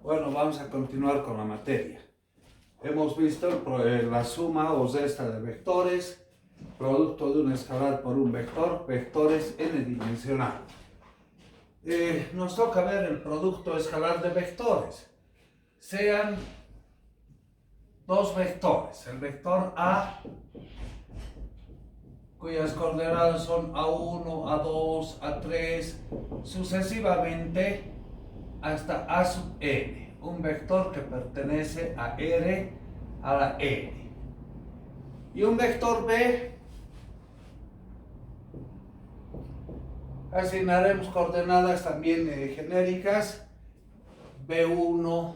Bueno, vamos a continuar con la materia. Hemos visto la suma o resta de vectores, producto de un escalar por un vector, vectores n-dimensional. Nos toca ver el producto escalar de vectores. Sean dos vectores, el vector A, cuyas coordenadas son A1, A2, A3, sucesivamente hasta A sub n, un vector que pertenece a R a la n. Y un vector B, asignaremos coordenadas también genéricas, B1,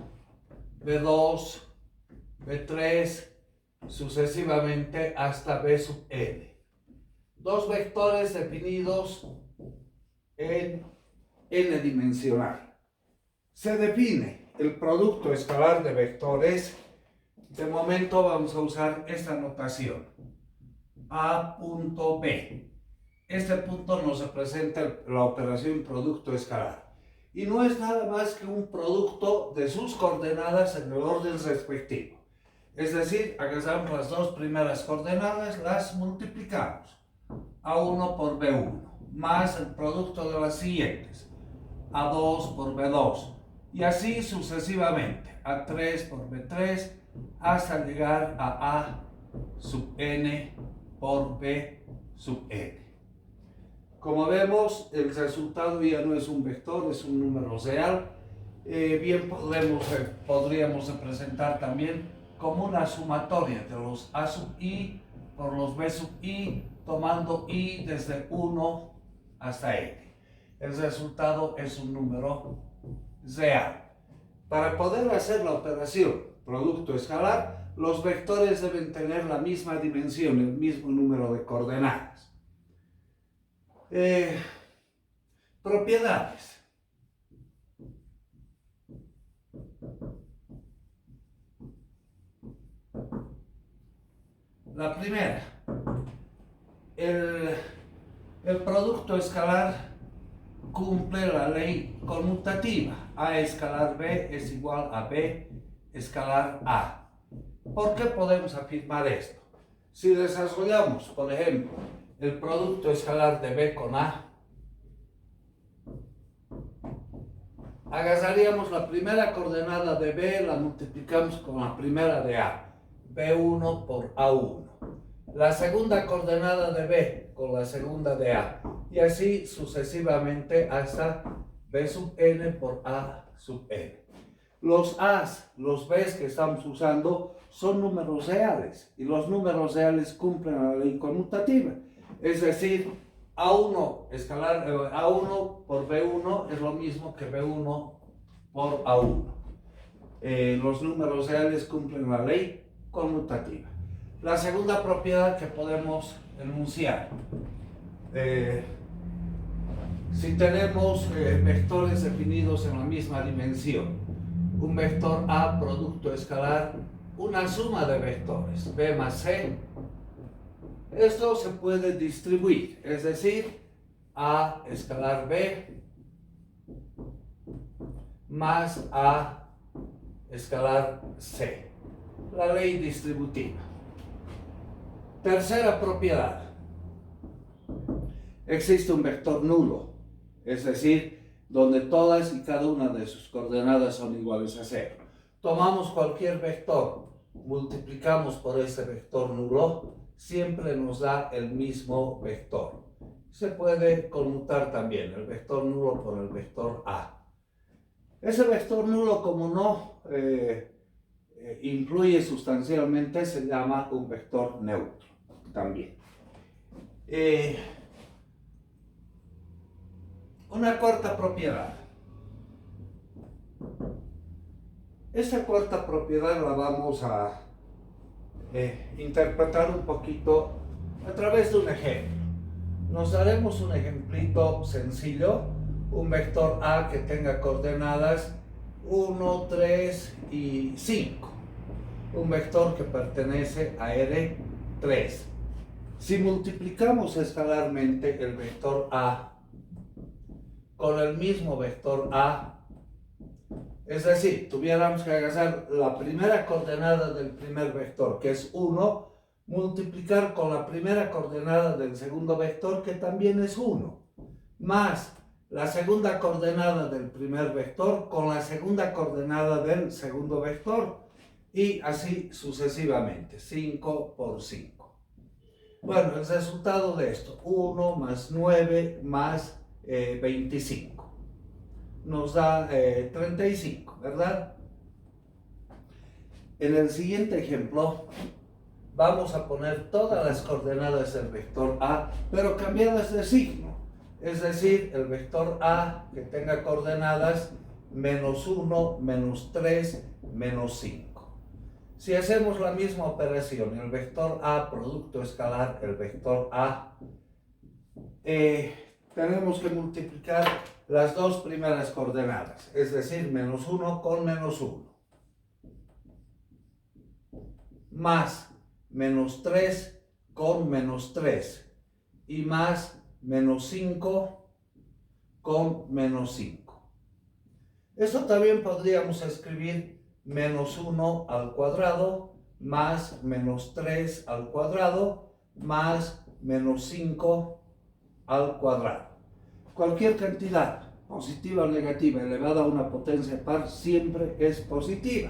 B2, B3, sucesivamente hasta B sub n. Dos vectores definidos en n-dimensional. Se define el producto escalar de vectores. De momento vamos a usar esta notación. A punto B. Este punto nos representa la operación producto escalar. Y no es nada más que un producto de sus coordenadas en el orden respectivo. Es decir, agarramos las dos primeras coordenadas, las multiplicamos. A1 por B1, más el producto de las siguientes. A2 por B2. Y así sucesivamente, A3 por B3, hasta llegar a A sub n por B sub n. Como vemos, el resultado ya no es un vector, es un número real. Bien podríamos representar también como una sumatoria de los A sub i por los B sub i, tomando i desde 1 hasta n. El resultado es un número real. Para poder hacer la operación producto escalar, los vectores deben tener la misma dimensión, el mismo número de coordenadas. Propiedades. La primera, el producto escalar cumple la ley conmutativa. A escalar B es igual a B escalar A. ¿Por qué podemos afirmar esto? Si desarrollamos, por ejemplo, el producto escalar de B con A, agarraríamos la primera coordenada de B, la multiplicamos con la primera de A, B1 por A1. La segunda coordenada de B con la segunda de A, y así sucesivamente hasta B sub n por A sub n. Los A's, los B's que estamos usando son números reales, y los números reales cumplen la ley conmutativa. Es decir, A1 escalar A1 por B1 es lo mismo que B1 por A1. Los números reales cumplen la ley conmutativa. La segunda propiedad que podemos enunciar. Si tenemos vectores definidos en la misma dimensión, un vector A producto escalar, una suma de vectores B más C, esto se puede distribuir, es decir, A escalar B más A escalar C, la ley distributiva. Tercera propiedad. Existe un vector nulo, es decir, donde todas y cada una de sus coordenadas son iguales a 0. Tomamos cualquier vector, multiplicamos por ese vector nulo, siempre nos da el mismo vector. Se puede conmutar también el vector nulo por el vector A. Ese vector nulo, como no influye sustancialmente, se llama un vector neutro también. Una cuarta propiedad. Esta cuarta propiedad la vamos a interpretar un poquito a través de un ejemplo. Nos daremos un ejemplito sencillo, un vector A que tenga coordenadas 1, 3 y 5. Un vector que pertenece a R3. Si multiplicamos escalarmente el vector A con el mismo vector A, Es decir, tuviéramos que agarrar la primera coordenada del primer vector, que es 1, multiplicar con la primera coordenada del segundo vector, que también es 1, más la segunda coordenada del primer vector con la segunda coordenada del segundo vector, y así sucesivamente, 5 por 5. Bueno, el resultado de esto, 1 más 9 más 25. Nos da 35, ¿verdad? En el siguiente ejemplo vamos a poner todas las coordenadas del vector A, pero cambiadas de signo. Es decir, el vector A que tenga coordenadas menos 1, menos 3, menos 5. Si hacemos la misma operación, el vector A, producto escalar, el vector A, tenemos que multiplicar las dos primeras coordenadas, es decir, menos 1 con menos 1, más menos 3 con menos 3, y más menos 5 con menos 5. Esto también podríamos escribir menos 1 al cuadrado, más menos 3 al cuadrado, más menos 5 al cuadrado. Cualquier cantidad, positiva o negativa, elevada a una potencia par, siempre es positiva.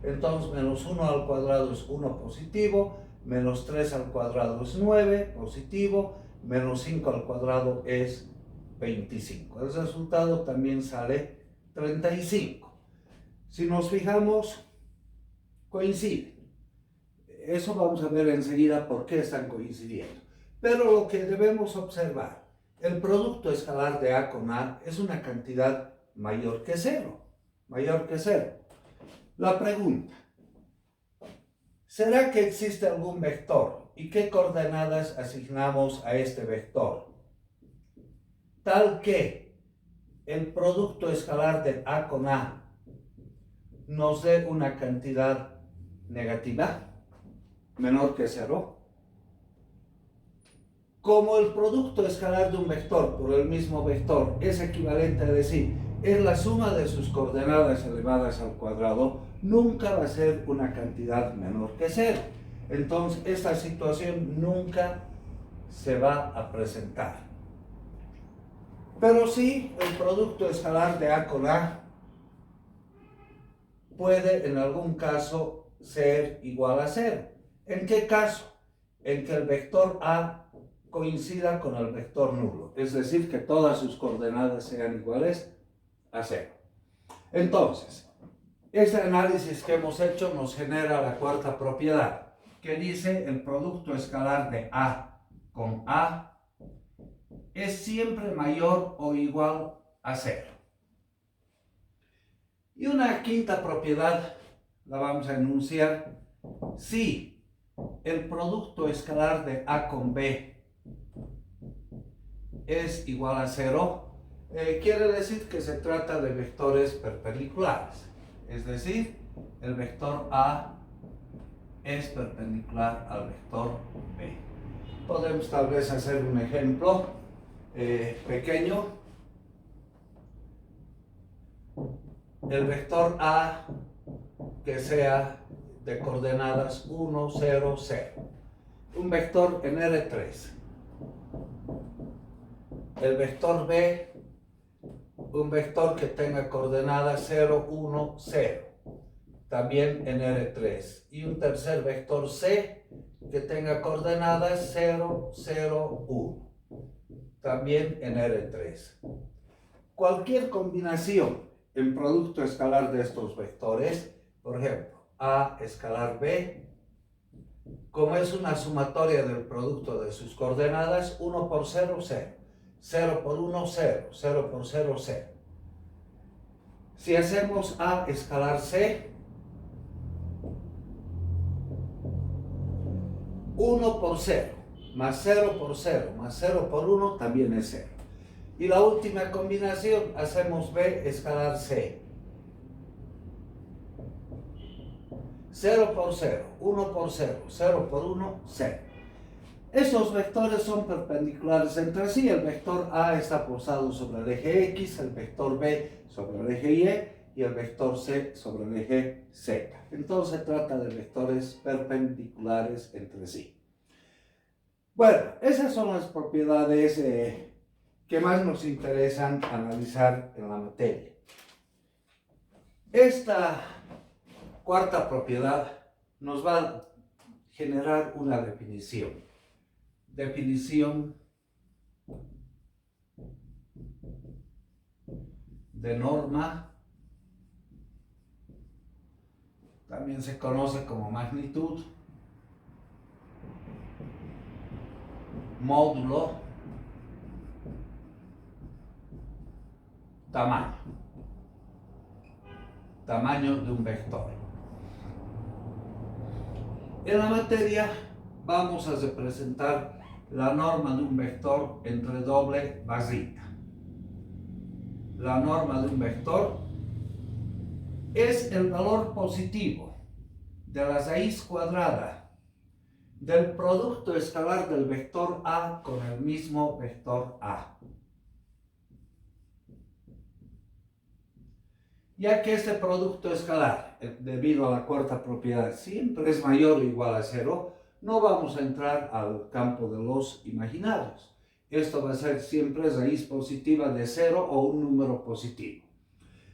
Entonces, menos 1 al cuadrado es 1 positivo, menos 3 al cuadrado es 9 positivo, menos 5 al cuadrado es 25. El resultado también sale 35. Si nos fijamos, coinciden. Eso vamos a ver enseguida por qué están coincidiendo. Pero lo que debemos observar, el producto escalar de A con A es una cantidad mayor que 0. Mayor que 0. La pregunta, ¿será que existe algún vector? ¿Y qué coordenadas asignamos a este vector? Tal que el producto escalar de A con A nos dé una cantidad negativa, menor que 0. Como el producto escalar de un vector por el mismo vector es equivalente a decir, es la suma de sus coordenadas elevadas al cuadrado, nunca va a ser una cantidad menor que 0. Entonces, esta situación nunca se va a presentar. Pero sí, el producto escalar de A con A puede en algún caso ser igual a 0. ¿En qué caso? En que el vector A coincida con el vector nulo, es decir, que todas sus coordenadas sean iguales a 0. Entonces, este análisis que hemos hecho nos genera la cuarta propiedad, que dice el producto escalar de A con A es siempre mayor o igual a 0. Y una quinta propiedad la vamos a enunciar si el producto escalar de A con B es igual a 0, quiere decir que se trata de vectores perpendiculares. Es decir, el vector A es perpendicular al vector B. Podemos tal vez hacer un ejemplo pequeño. El vector A que sea de coordenadas 1, 0, 0. Un vector en R3. El vector B, un vector que tenga coordenadas 0, 1, 0, también en R3. Y un tercer vector C que tenga coordenadas 0, 0, 1, también en R3. Cualquier combinación en producto escalar de estos vectores, por ejemplo, A escalar B, como es una sumatoria del producto de sus coordenadas, 1 por 0, 0. 0 por 1, 0, 0 por 0, 0. Si hacemos A escalar C, 1 por 0, más 0 por 0, más 0 por 1 también es 0. Y la última combinación, hacemos B escalar C. 0 por 0, 1 por 0, 0 por 1, 0. Estos vectores son perpendiculares entre sí. El vector A está posado sobre el eje X, el vector B sobre el eje y el vector C sobre el eje Z. Entonces se trata de vectores perpendiculares entre sí. Bueno, esas son las propiedades que más nos interesan analizar en la materia. Esta cuarta propiedad nos va a generar una definición. Definición de norma, también se conoce como magnitud, módulo, tamaño de un vector. En la materia vamos a representar la norma de un vector entre doble barrita. La norma de un vector es el valor positivo de la raíz cuadrada del producto escalar del vector A con el mismo vector A. Ya que este producto escalar, debido a la cuarta propiedad, siempre es mayor o igual a 0, no vamos a entrar al campo de los imaginarios. Esto va a ser siempre raíz positiva de 0 o un número positivo.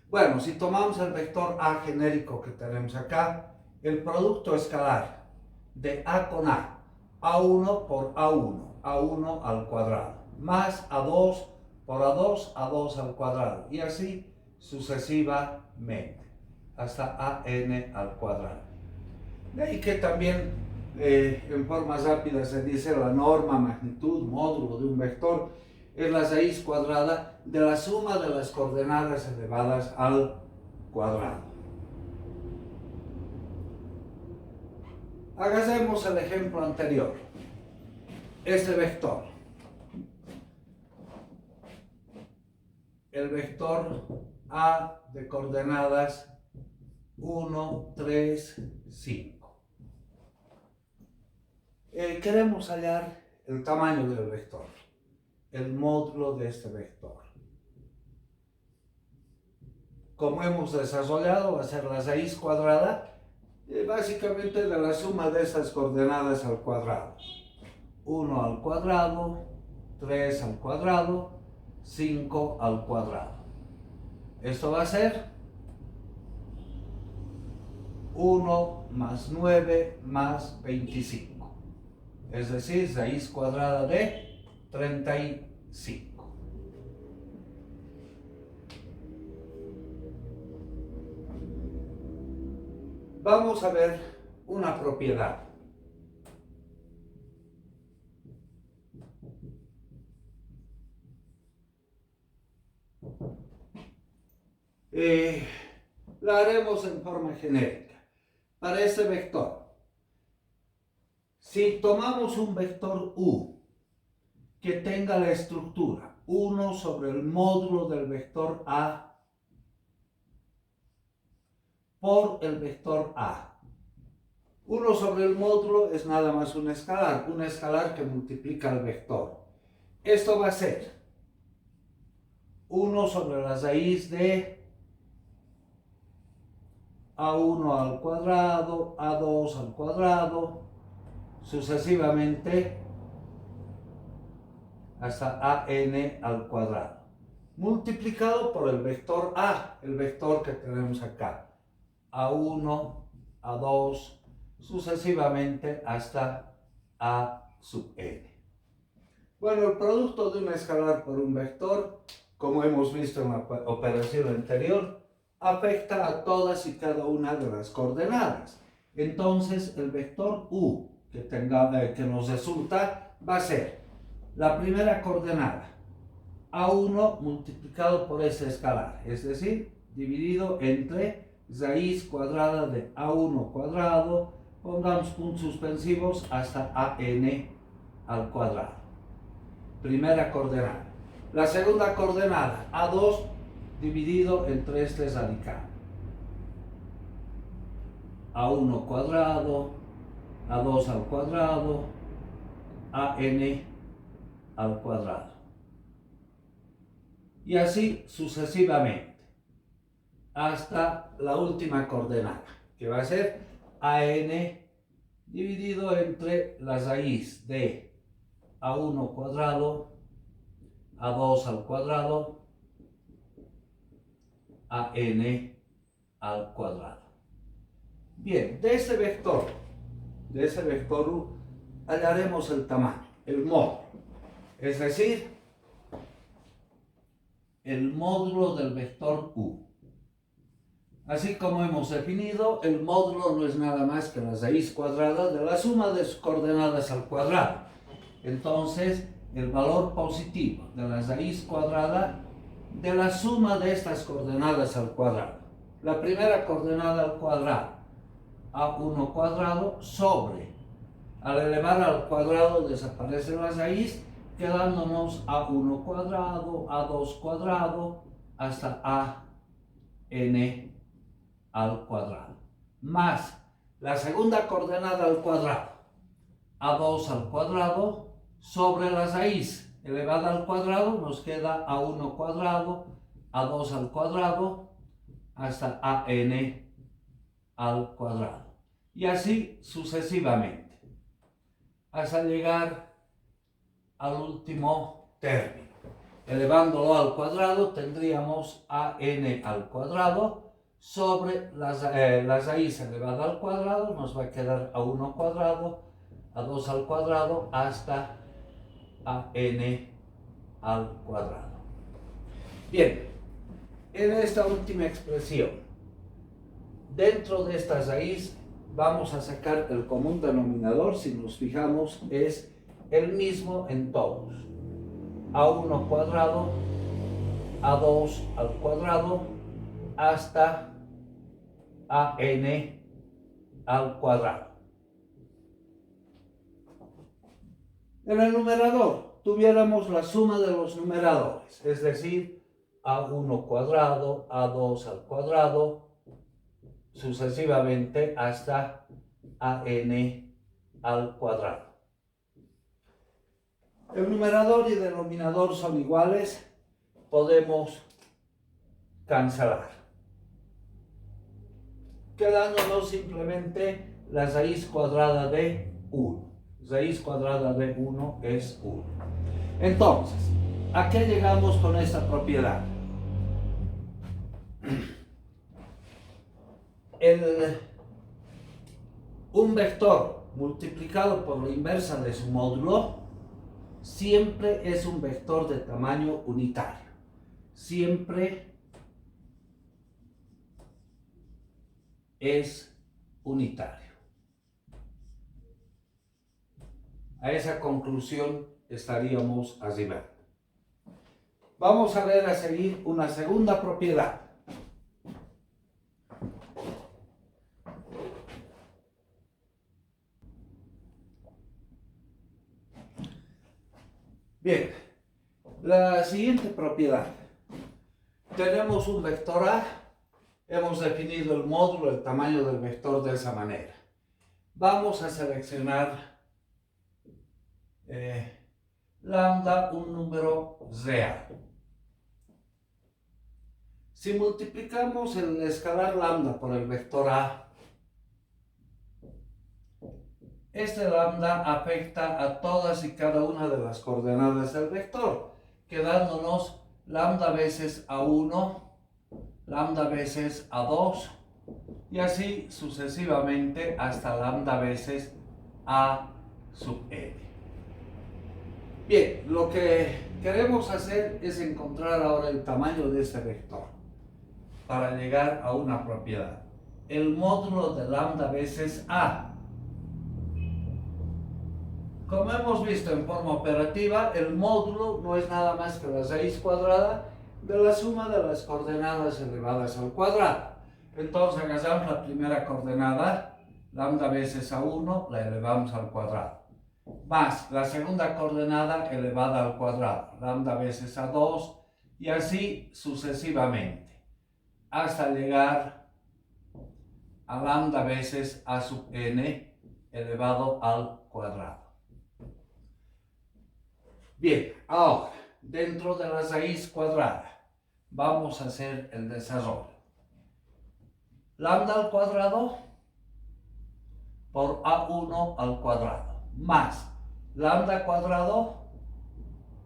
Bueno, si tomamos el vector A genérico que tenemos acá, el producto escalar de A con A, A1 por A1, A1 al cuadrado, más A2 por A2, A2 al cuadrado, y así sucesivamente, hasta AN al cuadrado. De ahí que también en forma rápida se dice la norma, magnitud, módulo de un vector es la raíz cuadrada de la suma de las coordenadas elevadas al cuadrado. Hagamos el ejemplo anterior. Este vector, el vector A de coordenadas 1, 3, 5. Queremos hallar el tamaño del vector, el módulo de este vector. Como hemos desarrollado, va a ser la raíz cuadrada, básicamente de la suma de esas coordenadas al cuadrado. 1 al cuadrado, 3 al cuadrado, 5 al cuadrado. Esto va a ser 1 más 9 más 25. Es decir, raíz cuadrada de 35. Vamos a ver una propiedad. La haremos en forma genérica. Para este vector, si tomamos un vector U que tenga la estructura 1 sobre el módulo del vector A por el vector A. 1 sobre el módulo es nada más un escalar que multiplica el vector. Esto va a ser 1 sobre la raíz de A1 al cuadrado, A2 al cuadrado, sucesivamente hasta AN al cuadrado, multiplicado por el vector A, el vector que tenemos acá, A1, A2, sucesivamente hasta A sub n. Bueno, el producto de un escalar por un vector, como hemos visto en la operación anterior, afecta a todas y cada una de las coordenadas. Entonces, el vector U que nos resulta va a ser la primera coordenada, A1 multiplicado por ese escalar, es decir, dividido entre raíz cuadrada de A1 cuadrado, pongamos puntos suspensivos hasta AN al cuadrado. Primera coordenada. La segunda coordenada, A2 dividido entre este radical. A1 cuadrado, A2 al cuadrado, AN al cuadrado. Y así sucesivamente. hasta la última coordenada, que va a ser AN dividido entre la raíz de A1 cuadrado, A2 al cuadrado, AN al cuadrado. Bien, de ese vector U, hallaremos el tamaño, el módulo, es decir, el módulo del vector U. Así como hemos definido, el módulo no es nada más que la raíz cuadrada de la suma de sus coordenadas al cuadrado. Entonces, el valor positivo de la raíz cuadrada de la suma de estas coordenadas al cuadrado. La primera coordenada al cuadrado, A1 cuadrado, sobre, al elevar al cuadrado desaparece la raíz, quedándonos A1 cuadrado, A2 cuadrado, hasta AN al cuadrado, más la segunda coordenada al cuadrado, A2 al cuadrado, sobre la raíz elevada al cuadrado, nos queda A1 cuadrado, A2 al cuadrado, hasta AN al cuadrado. Y así sucesivamente, hasta llegar al último término. Elevándolo al cuadrado, tendríamos AN al cuadrado, sobre la raíz elevada al cuadrado, nos va a quedar A1 cuadrado, A2 al cuadrado, hasta AN al cuadrado. Bien, en esta última expresión, dentro de esta raíz, vamos a sacar el común denominador. Si nos fijamos, es el mismo en todos. A1 cuadrado, A2 al cuadrado, hasta AN al cuadrado. En el numerador tuviéramos la suma de los numeradores, es decir, A1 cuadrado, A2 al cuadrado, sucesivamente hasta AN al cuadrado. El numerador y denominador son iguales, podemos cancelar, quedándonos simplemente la raíz cuadrada de 1. Raíz cuadrada de 1 es 1. Entonces, ¿a qué llegamos con esta propiedad? Un vector multiplicado por la inversa de su módulo siempre es un vector de tamaño unitario. Siempre es unitario. A esa conclusión estaríamos arribando. Vamos a ver a seguir una segunda propiedad. Bien, la siguiente propiedad. Tenemos un vector A, hemos definido el módulo, el tamaño del vector de esa manera. Vamos a seleccionar lambda, un número real. Si multiplicamos el escalar lambda por el vector A, este lambda afecta a todas y cada una de las coordenadas del vector, quedándonos lambda veces A1, lambda veces A2, y así sucesivamente hasta lambda veces A sub n. Bien, lo que queremos hacer es encontrar ahora el tamaño de este vector para llegar a una propiedad. El módulo de lambda veces A. Como hemos visto en forma operativa, el módulo no es nada más que la raíz cuadrada de la suma de las coordenadas elevadas al cuadrado. Entonces agarramos la primera coordenada, lambda veces A1, la elevamos al cuadrado, más la segunda coordenada elevada al cuadrado, lambda veces A2, y así sucesivamente, hasta llegar a lambda veces A sub n elevado al cuadrado. Bien, ahora, dentro de la raíz cuadrada, vamos a hacer el desarrollo. lambda al cuadrado por A1 al cuadrado, más lambda cuadrado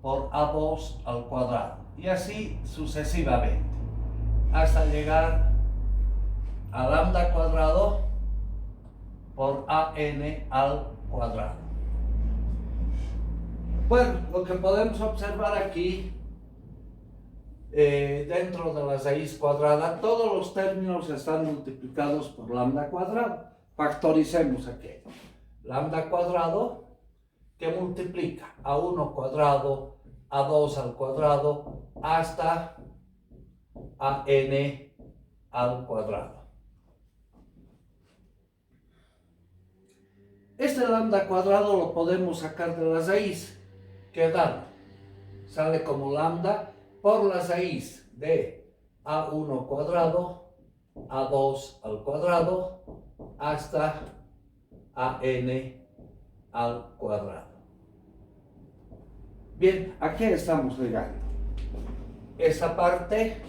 por A2 al cuadrado, y así sucesivamente, hasta llegar a lambda cuadrado por AN al cuadrado. Bueno, lo que podemos observar aquí, dentro de la raíz cuadrada, todos los términos están multiplicados por lambda cuadrado. Factoricemos aquello. Lambda cuadrado que multiplica A1 cuadrado, A2 al cuadrado, hasta AN al cuadrado. Este lambda cuadrado lo podemos sacar de la raíz, quedando, sale como lambda por la raíz de A1 cuadrado, A2 al cuadrado, hasta AN al cuadrado. Bien, aquí estamos llegando. Esta parte,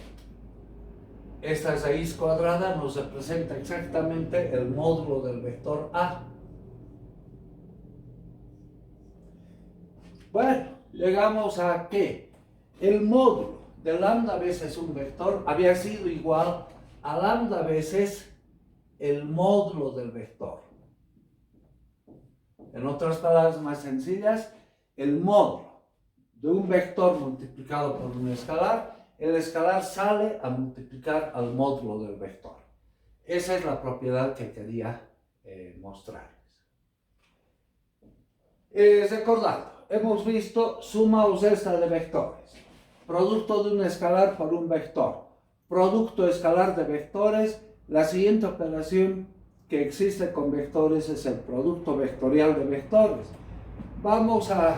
esta raíz cuadrada nos representa exactamente el módulo del vector A. Bueno, llegamos a que el módulo de lambda veces un vector había sido igual a lambda veces el módulo del vector. En otras palabras más sencillas, el módulo de un vector multiplicado por un escalar, el escalar sale a multiplicar al módulo del vector. Esa es la propiedad que quería mostrarles. Recordando, hemos visto suma o resta de vectores, producto de un escalar por un vector, producto escalar de vectores. La siguiente operación que existe con vectores es el producto vectorial de vectores. Vamos a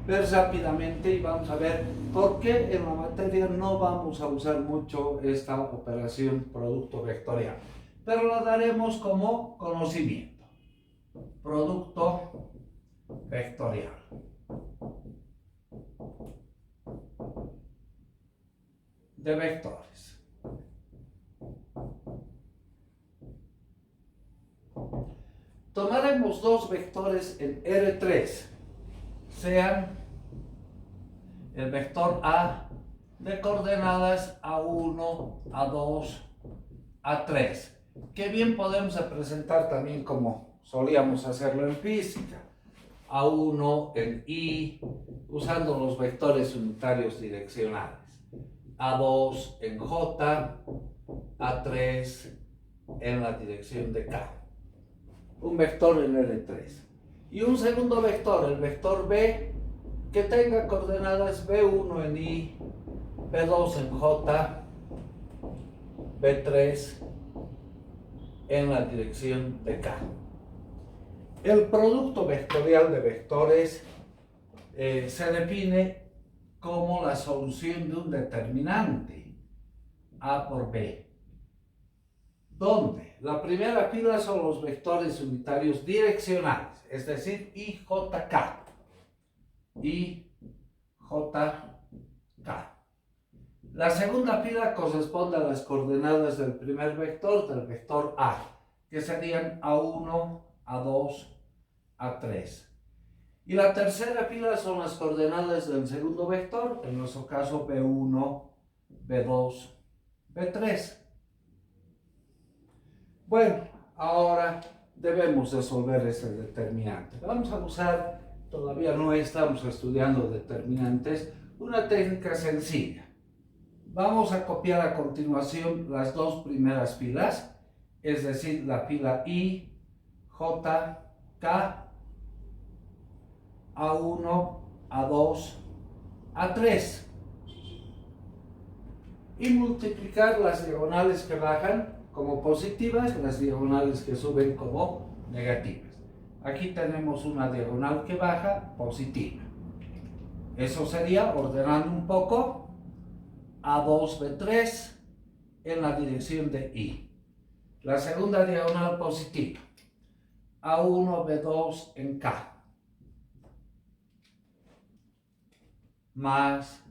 ver rápidamente y vamos a ver por qué en la materia no vamos a usar mucho esta operación producto vectorial, pero la daremos como conocimiento. Producto vectorial. De vectores. Tomaremos dos vectores en R3, sean el vector A de coordenadas A1, A2, A3, que bien podemos representar también como solíamos hacerlo en física, A1 en I, usando los vectores unitarios direccionales, A2 en J, A3 en la dirección de K. Un vector en R3. Y un segundo vector, el vector B, que tenga coordenadas B1 en I, B2 en J, B3 en la dirección de K. El producto vectorial de vectores se define como la solución de un determinante A por B, donde la primera fila son los vectores unitarios direccionales, es decir, IJK. IJK. La segunda fila corresponde a las coordenadas del primer vector, del vector A, que serían A1, A2, A3. Y la tercera fila son las coordenadas del segundo vector, en nuestro caso B1, B2, B3. Bueno, ahora debemos resolver este determinante. Vamos a usar, todavía no estamos estudiando determinantes, una técnica sencilla. Vamos a copiar a continuación las dos primeras filas, es decir, la fila I, J, K, A1, A2, A3. Y multiplicar las diagonales que bajan como positivas, las diagonales que suben como negativas. Aquí tenemos una diagonal que baja positiva. Eso sería, ordenando un poco, A2, B3 en la dirección de I. La segunda diagonal positiva, A1, B2 en K, más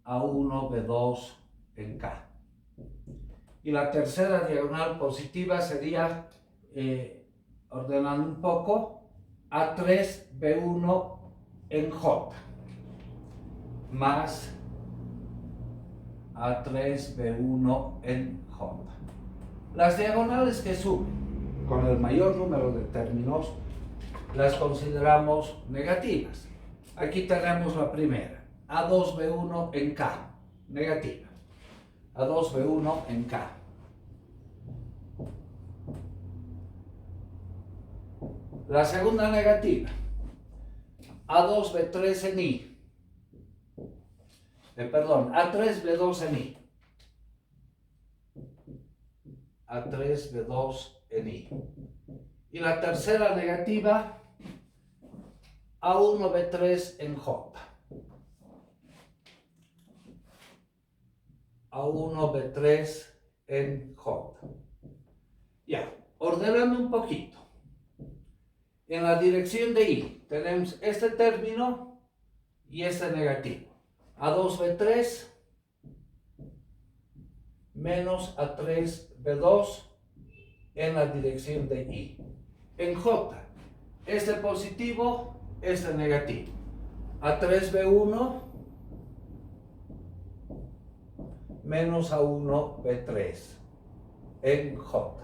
A1, B2 en K. Y la tercera diagonal positiva sería, ordenando un poco, A3B1 en J, más A3B1 en J. Las diagonales que suben con el mayor número de términos las consideramos negativas. Aquí tenemos la primera, A2B1 en K, negativa. A2B1 en K. La segunda negativa, A2B3 en I. A3B2 en I. A3B2 en I. Y la tercera negativa, A1B3 en J. A1B3 en J. Ya, ordenando un poquito. En la dirección de I tenemos este término y este negativo. A2B3 menos A3B2 en la dirección de I. En J, este positivo, este negativo. A3B1 menos A1B3 en J.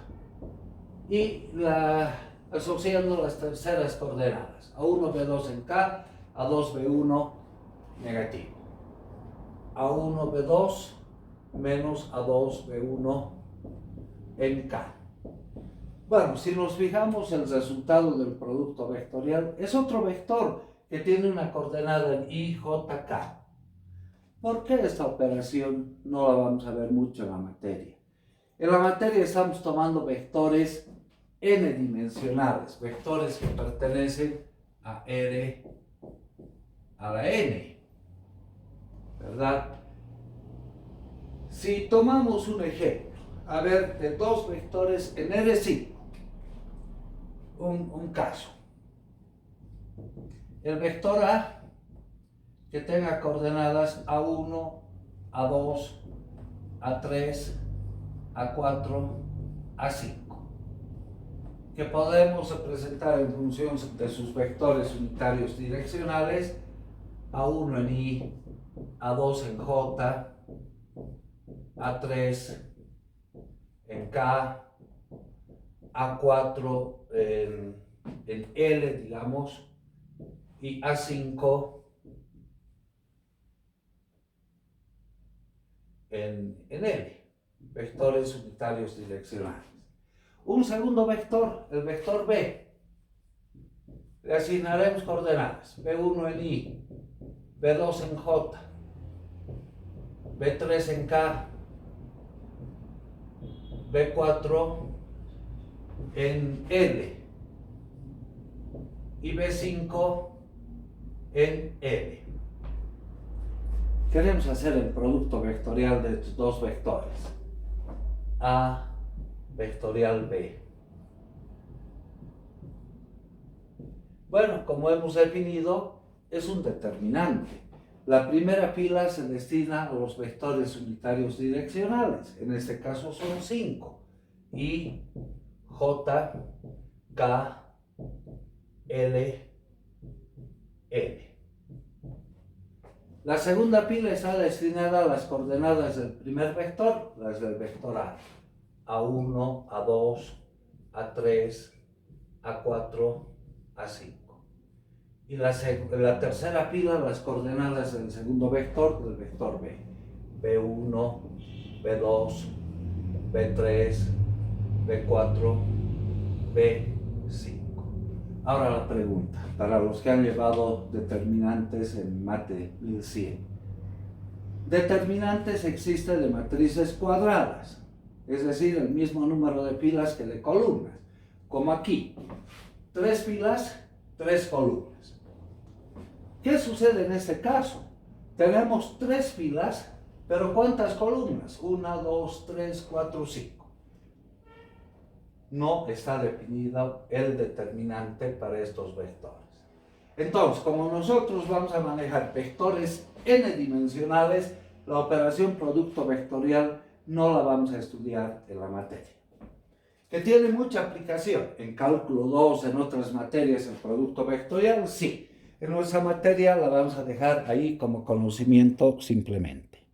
Y asociando las terceras coordenadas. A1B2 en K, A2B1 negativo. A1B2 menos A2B1 en K. Bueno, si nos fijamos, el resultado del producto vectorial es otro vector que tiene una coordenada en IJK. ¿Por qué esta operación no la vamos a ver mucho en la materia? En la materia estamos tomando vectores n-dimensionales, vectores que pertenecen a R a la n, ¿verdad? Si tomamos un ejemplo, a ver, de dos vectores en R5, un caso. El vector A, que tenga coordenadas A1, A2, A3, A4, A5, que podemos representar en función de sus vectores unitarios direccionales, A1 en I, A2 en J, A3 en K, A4 en L, digamos, y A5 en L, vectores unitarios direccionales. Un segundo vector, el vector B, le asignaremos coordenadas, B1 en I, B2 en J, B3 en K, B4 en L y B5 en L. Queremos hacer el producto vectorial de estos dos vectores. A vectorial B. Bueno, como hemos definido, es un determinante. La primera fila se destina a los vectores unitarios direccionales. En este caso son 5. I, J, K, L, N. La segunda pila está destinada a las coordenadas del primer vector, las del vector A. A1, A2, A3, A4, A5. Y la tercera pila, las coordenadas del segundo vector, del vector B. B1, B2, B3, B4, B5. Ahora la pregunta, para los que han llevado determinantes en Mate 1100. Determinantes existe de matrices cuadradas, es decir, el mismo número de filas que de columnas, como aquí, 3 filas, 3 columnas. ¿Qué sucede en este caso? Tenemos 3 filas, pero ¿cuántas columnas? 1, 2, 3, 4, 5. No está definido el determinante para estos vectores. Entonces, como nosotros vamos a manejar vectores n-dimensionales, la operación producto vectorial no la vamos a estudiar en la materia. ¿Que tiene mucha aplicación en cálculo 2, en otras materias, el producto vectorial? Sí. En nuestra materia la vamos a dejar ahí como conocimiento simplemente.